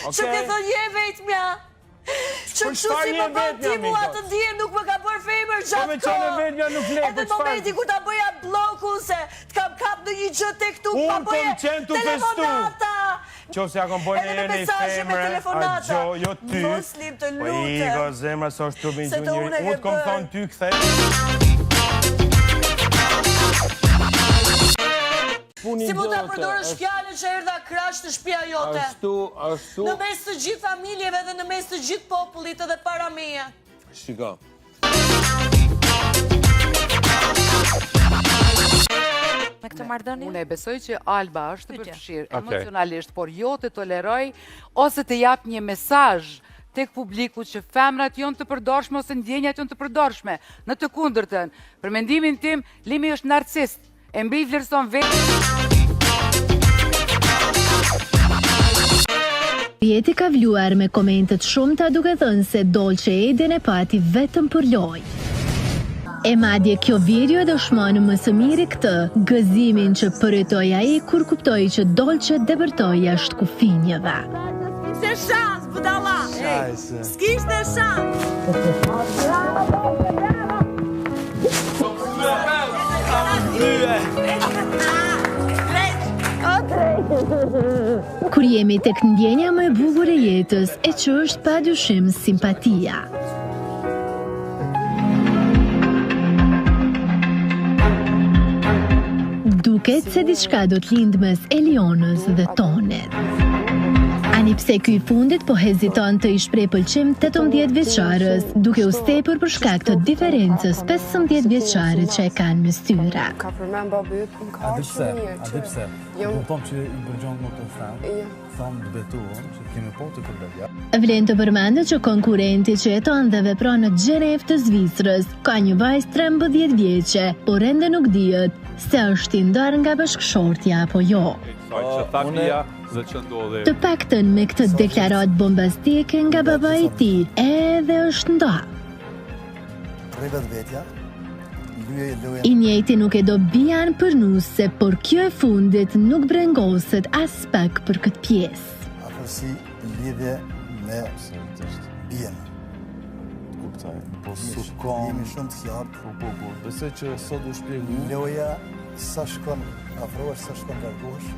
Që ke thënë je vetëmja. Që kështu si më bën ti mua të ndihem nuk më ka bërë femër gjatë kohë. Edhe në momenti ku ta bëja blokun se të kam kap në një gjë tek tu, pa bëje telefonata. Qo se ja kom bojnë e një femre, a gjo, jo ty. Muslim të lutë. Po i ka zemra sa është të bëjnë një njëri. Unë të kom thonë ty këthe. Si mu ta përdorësh fjallën që erdha krash të shtëpia jote? Ashtu. Në mes të gjithë familjeve dhe në mes të gjithë popullit edhe para meje. Shika. Me këtë marrëdhënie? Unë e besoj që Alba është të përfshirë emocionalisht, por jo të toleroj ose të jap një mesazh tek publiku që femrat janë të përdorshme ose ndjenjat janë të përdorshme. Në të kundërtën, për mendimin tim, Limi është narcist. E mbi vlerëson vetë. Jeti ka vluar me komentet shumëta duke thënë se Dolce Eden e pati vetëm për lojë. E madje kjo video dëshmon më së miri këtë, gëzimin që përjetoi ai kur kuptoi që Dolce debërtoi jashtë kufinjeve. S'kishte shans, budalla. S'kishte shans. Kur jemi tek ndjenja më e bukur e jetës, e që është padyshim simpatia. Duket se diçka do të lindë mes Elionës dhe Tonit. Ani pse ky i fundit po heziton të i shpreh pëlqim 18 vjeçarës, duke u stepur për shkak të diferencës 15 vjeçare që e kanë mes tyre. Ka përmend babi yt, më ka shumë mirë. A di pse? Kupton që i bërgjon më të thënë. Tham të betuam që kemi po të kërbëja. Vlen të përmendet që konkurenti që jeton dhe vepron në Gjenevë të Zvicrës ka një vajzë 13 vjeçe, por ende nuk dihet se është i ndarë nga bashkëshortja apo jo. Të paktën me këtë deklaratë bombastike nga babai i tij, edhe është ndarë. I njëjti nuk e do bijan për nuse, por kjo e fundit nuk brengoset as pak për këtë pjesë. Afërsi lidhje me bien. Kuptoj. Po sukon. Jemi shumë të qartë. Po. Besoj që sot u shpjegoj. Loja sa shkon afrohesh, sa shkon largohesh.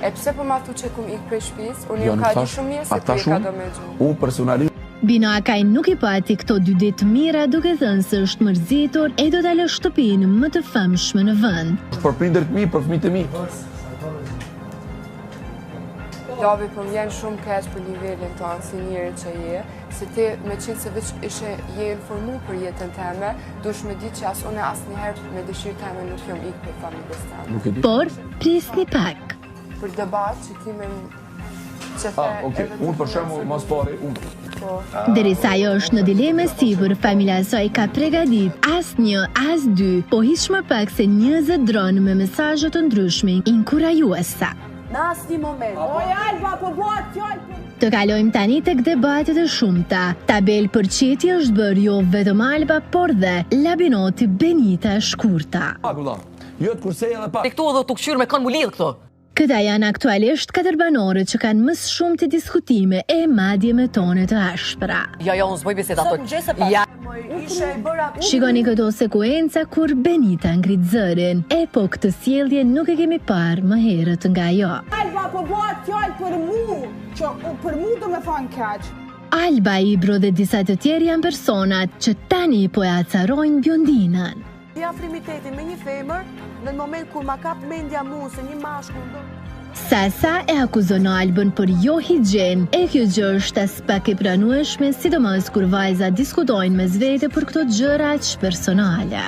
E pse po ma thu që kum ik prej shtëpisë? Unë ju ka di shumë mirë se ti e ka do me gjuhë. Unë personalisht Bino Akaj nuk i pati këto 2 ditë mira duke thënë se është mërzitur e do ta lë shtëpinë më të famshme në vend. për prindërit mi, për fëmijët e mi. Lavi po më vjen shumë keq për nivelin tonë si njëri që je, se ti me qenë se veç ishe je informu për jetën teme, dush me di që as unë asnjëherë me dëshirë teme nuk jom ik për familjes teme. Por, prisni pak. Për debat që kime Unë për shembull mos pari, unë. Derisa ajo është në dilemë sipër, familja e saj ka përgatitur as 1 as 2, po hiç më pak se 20 dronë me mesazhe të ndryshme inkurajuese. Në asnjë moment. Alba, po bëhet fjalë. Të kalojmë tani tek debatet e shumta. Tabel për qeti është bërë jo vetëm Alba, por dhe Labinoti Benita e shkurta. Jo të kursej edhe pak. Këtu edhe të këshyrë me kanë mu lidhë këto. Këta janë aktualisht 4 banore që kanë më shumë të diskutime e madje me tone të ashpra. Ja, unë s'boj biset ato. Shikoni këto sekuenca kur Benita ngrit zërin, e po këtë sjellje nuk e kemi parë më herët nga ajo. Alba, po bëhet fjalë për mu, që për mu do me thonë keq. Alba, Ibro dhe disa të tjerë janë personat që tani po e acarojnë Biondinën. Ja frimitetin me një femër, në moment kur ma kap mendja mu se një mashkull do... Sasa e akuzon Albën për jo higjen, e kjo gjë është as pak e pranueshme, sidomos kur vajza diskutojnë mes vete për këto gjëra aq personale.